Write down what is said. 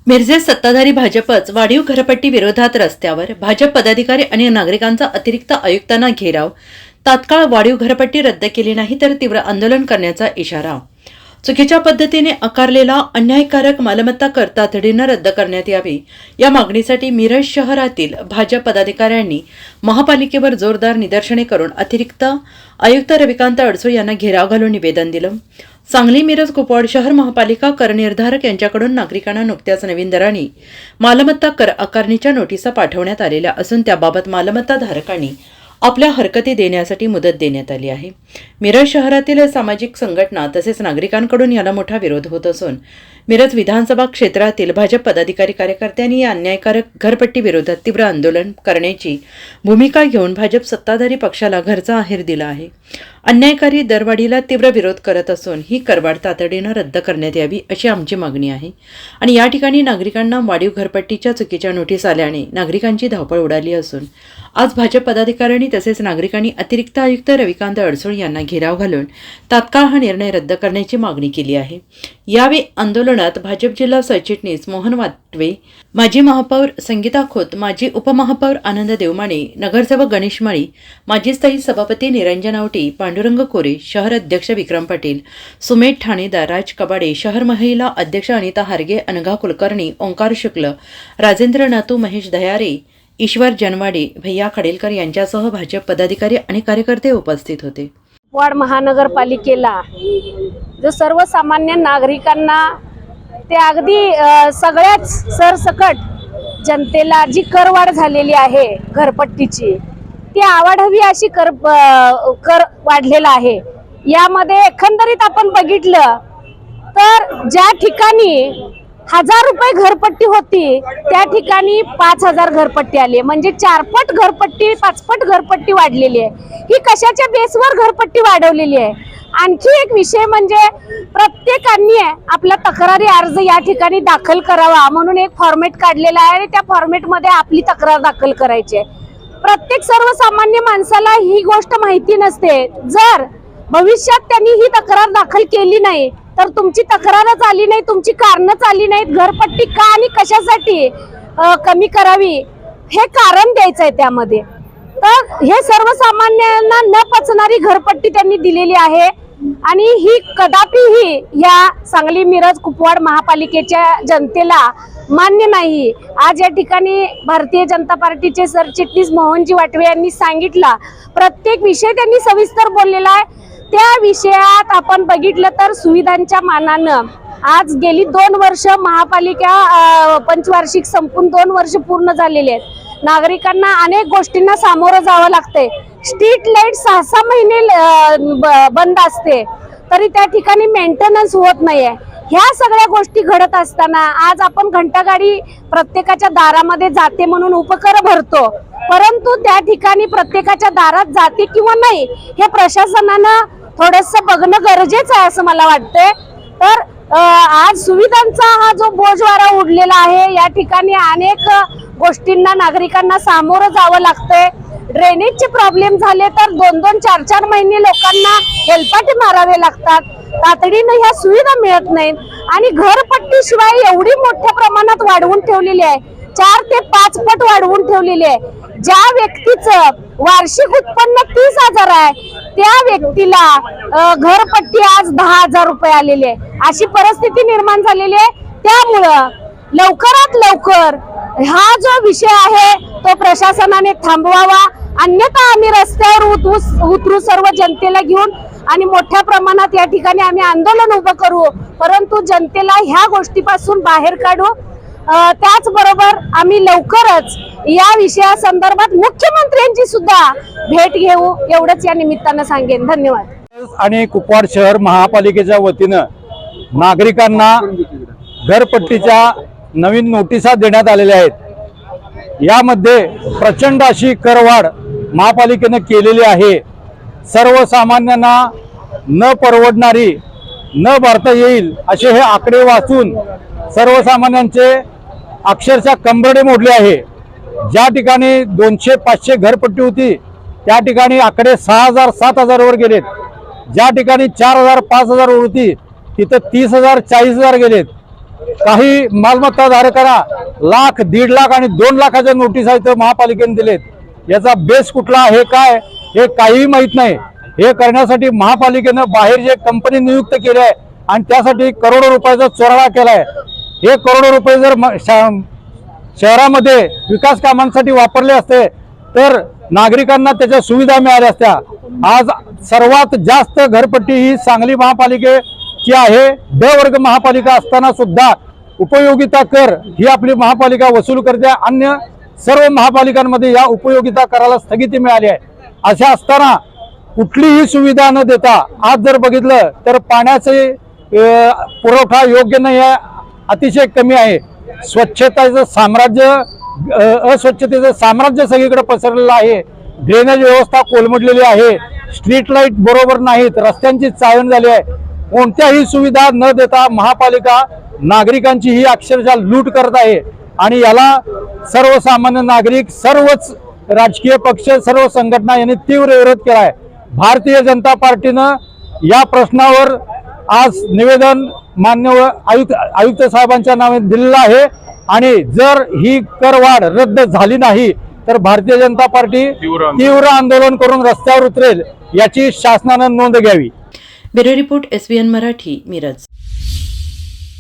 मिरजेत सत्ताधारी भाजपच वाढीव घरपट्टी विरोधात रस्त्यावर भाजप पदाधिकारी आणि नागरिकांचा अतिरिक्त आयुक्तांना घेराव तात्काळ वाढीव घरपट्टी रद्द केली नाही तर तीव्र आंदोलन करण्याचा इशारा चुकीच्या पद्धतीने आकारलेला अन्यायकारक मालमत्ता कर तातडीने रद्द करण्यात यावी या मागणीसाठी मिरज शहरातील भाजप पदाधिकाऱ्यांनी महापालिकेवर जोरदार निदर्शने करून अतिरिक्त आयुक्त रविकांत अडसूळ यांना घेराव घालून निवेदन दिलं। सांगली मिरज कुपवाड शहर महापालिका कर निर्धारक यांच्याकडून नागरिकांना नुकत्याच नवीन दराने मालमत्ता कर आकारणीच्या नोटिसा पाठवण्यात आलेल्या असून त्याबाबत मालमत्ता धारकांनी आपल्या हरकती देण्यासाठी मुदत देण्यात आली आहे। मिरज शहरातील सामाजिक संघटना तसेच नागरिकांकडून याला मोठा विरोध होत असून मिरज विधानसभा क्षेत्रातील भाजप पदाधिकारी कार्यकर्त्यांनी या अन्यायकारक घरपट्टी विरोधात तीव्र आंदोलन करण्याची भूमिका घेऊन भाजप सत्ताधारी पक्षाला घरचा आहेर दिला आहे। अन्यायकारी दरवाढीला तीव्र विरोध करत असून ही करवाढ तातडीने रद्द करण्यात यावी अशी आमची मागणी आहे। आणि या ठिकाणी नागरिकांना वाढीव घरपट्टीच्या चुकीच्या नोटीस आल्याने नागरिकांची धावपळ उडाली असून आज भाजप पदाधिकाऱ्यांनी तसेच नागरिकांनी अतिरिक्त आयुक्त रविकांत अडसूळ यांना घेराव घालून तात्काळ हा निर्णय रद्द करण्याची मागणी केली आहे। यावेळी आंदोलनात भाजप जिल्हा सरचिटणीस मोहन वाटवे, माजी महापौर संगीता खोत, माजी उपमहापौर आनंद देवमाने, नगरसेवक गणेश माळी, माजी स्थायी सभापती निरंजन आवटी, पांडुरंग कोरे, शहर अध्यक्ष विक्रम पाटील, सुमेध ठाणेदार, राज कबाडे, शहर महिला अध्यक्ष अनिता हारगे, अनघा कुलकर्णी, ओंकार शुक्ल, राजेंद्र नातू, महेश दयारे, ईश्वर जनवाडे, भैया खडेलकर यांच्यासह भाजप पदाधिकारी आणि कार्यकर्ते उपस्थित होते। कुपवाड महानगरपालिकेला जो सर्वसामान्य नागरिकांना ते अगदी सगळ्याच सरसकट जनतेला जी करवाढ झालेली आहे घरपट्टीची ती आवाढावी अशी कर वाढलेला आहे। यामध्ये एकंदरीत आपण बघितलं तर ज्या ठिकाणी 1000 रुपये घरपट्टी होती त्या ठिकाणी 5000 घरपट्टी आली, म्हणजे 4 पट घरपट्टी 5 पट घरपट्टी वाढलेली आहे। ही कशाच्या बेसवर घरपट्टी वाढवलेली आहे? आणखी एक विषय म्हणजे प्रत्येकाने आपला तक्रारी अर्ज या ठिकाणी दाखल करावा म्हणून एक फॉर्मेट काढलेला आहे आणि त्या फॉर्मेट मध्ये आपली तक्रार दाखल करायची आहे। प्रत्येक सर्वसामान्य माणसाला ही गोष्ट माहिती नसते। जर भविष्यात त्यांनी ही तक्रार दाखल केली नाही तर तुमची तक्रारच आली नाही, तुमची कारणच आली नाहीत, घरपट्टी का आणि कशासाठी कमी करावी हे कारण द्यायचं आहे त्यामध्ये। तर हे सर्वसामान्यांना न पचणारी घरपट्टी त्यांनी दिलेली आहे आणि ही कदापिही या सांगली मिरज कुपवाड महापालिकेच्या जनतेला मान्य नाही। आज या ठिकाणी भारतीय जनता पार्टीचे सरचिटणीस मोहनजी वाटवे यांनी सांगितला, प्रत्येक विषय त्यांनी सविस्तर बोललेला आहे। त्या विषयात आपण बघितलं तर सुविधांच्या मानानं आज गेली 2 वर्ष महापालिका पंचवार्षिक संपून 2 वर्ष पूर्ण झालेली आहेत। नागरिकांना अनेक गोष्टींना सामोरं जावं लागतंय। स्ट्रीट लाईट 6-6 महिने बंद असते तरी त्या ठिकाणी मेंटेनन्स होत नाहीये। ह्या सगळ्या गोष्टी घडत असताना आज आपण घंटागाडी प्रत्येकाच्या दारामध्ये जाते म्हणून उपकर भरतो, परंतु त्या ठिकाणी प्रत्येकाच्या दारात जाते किंवा नाही हे प्रशासनानं थोडंसं बघणं गरजेचं आहे असं मला वाटतंय। तर आज सुविधांचा हा जो बोजवारा उडलेला आहे, या ठिकाणी अनेक गोष्टींना नागरिकांना सामोरं जावं लागतंय। ड्रेनेजचे प्रॉब्लेम झाले तर 2-2, 4-4 महिने लोकांना हेलपाटे मारावे लागतात, तातडीने ह्या सुविधा मिळत नाहीत आणि घरपट्टी शिवाय एवढी मोठ्या प्रमाणात वाढवून ठेवलेली आहे, 4 ते 5 पट वाढवून ठेवलेली आहे। ज्या व्यक्तीचं वार्षिक उत्पन्न 30,000 आहे त्या व्यक्तीला घरपट्टी आज 10,000 रुपये आलेली आहे, अशी परिस्थिती निर्माण झालेली आहे। त्यामुळं लवकरात लवकर हा जो विषय आहे तो प्रशासनाने थांबवावा, अन्यथा आम्ही रस्त्यावर उतरू सर्व जनतेला घेऊन आणि मोठ्या प्रमाणात या ठिकाणी आम्ही आंदोलन उभं करू, परंतु जनतेला ह्या गोष्टीपासून बाहेर काढू। त्याचबरोबर आम्ही लवकरच या विषयासंदर्भात मुख्यमंत्र्यांची सुद्धा भेट घेऊ, एवढंच या निमित्तानं सांगेन। धन्यवाद। आणि कुपवाड शहर महापालिकेच्या वतीनं नागरिकांना घरपट्टीच्या नवीन नोटिसा देण्यात आलेल्या आहेत। यामध्ये प्रचंड अशी करवाढ महापालिकेने केलेली आहे। सर्वसामान्यांना न परवडणारी, न भरता येईल असे हे आकडे वाचून सर्वसामान्यांचे अक्षरशः कंबरडे मोडले आहे। ज्या ठिकाणी 200-500 घरपट्टी होती त्या ठिकाणी आकडे 6,000-7,000 वर गेलेत। ज्या ठिकाणी 4,000-5,000 होती तिथं 30,000-40,000 गेलेत। काही मालमत्ता धारकांना लाख, 1.5 लाख आणि 2 लाखाच्या नोटीस इथं महापालिकेने दिलेत. याचा बेस कुठला आहे काय हे काहीही माहित नाही. हे करण्यासाठी महापालिकेनं बाहेर जे कंपनी नियुक्त केली आहे आणि त्यासाठी करोडो रुपयाचा चोराडा केलाय. हे करोडो रुपये जर शहरामध्ये विकास कामांसाठी वापरले असते तर नागरिकांना त्याच्या सुविधा मिळाल्या असत्या. आज सर्वात जास्त घरपट्टी ही सांगली महापालिकेची आहे. ड वर्ग महापालिका असताना सुद्धा उपयोगिता कर ही आपली महापालिका वसूल करते. अन्य सर्व महापालिकांमध्ये या उपयोगिता कराला स्थगिती मिळाली आहे. अशा असताना कुठलीही सुविधा न देता आज जर बघितलं तर पाण्याचे पुरवठा योग्य नाही आहे, अतिशय कमी आहे. स्वच्छतेचं साम्राज्य, अस्वच्छतेचं साम्राज्य सगळीकडे पसरलेलं आहे. ड्रेनेज व्यवस्था कोलमडलेली आहे. स्ट्रीट लाईट बरोबर नाहीत. रस्त्यांची चाळण झाली आहे. कोणत्याही सुविधा न देता महापालिका नागरिकांची ही अक्षरशः लूट करत आहे आणि याला सर्वसामान्य नागरिक, सर्वच राजकीय पक्ष, सर्व संघटना यांनी तीव्र विरोध केला आहे. भारतीय जनता पार्टीनं या प्रश्नावर आज निवेदन मान्य आयुक्त साहेबांच्या नावे दिलेलं आहे आणि जर ही करवाढ रद्द झाली नाही तर भारतीय जनता पार्टी तीव्र आंदोलन करून रस्त्यावर उतरेल, याची शासनानं नोंद घ्यावी. Bureau report SVN Marathi, Miraj.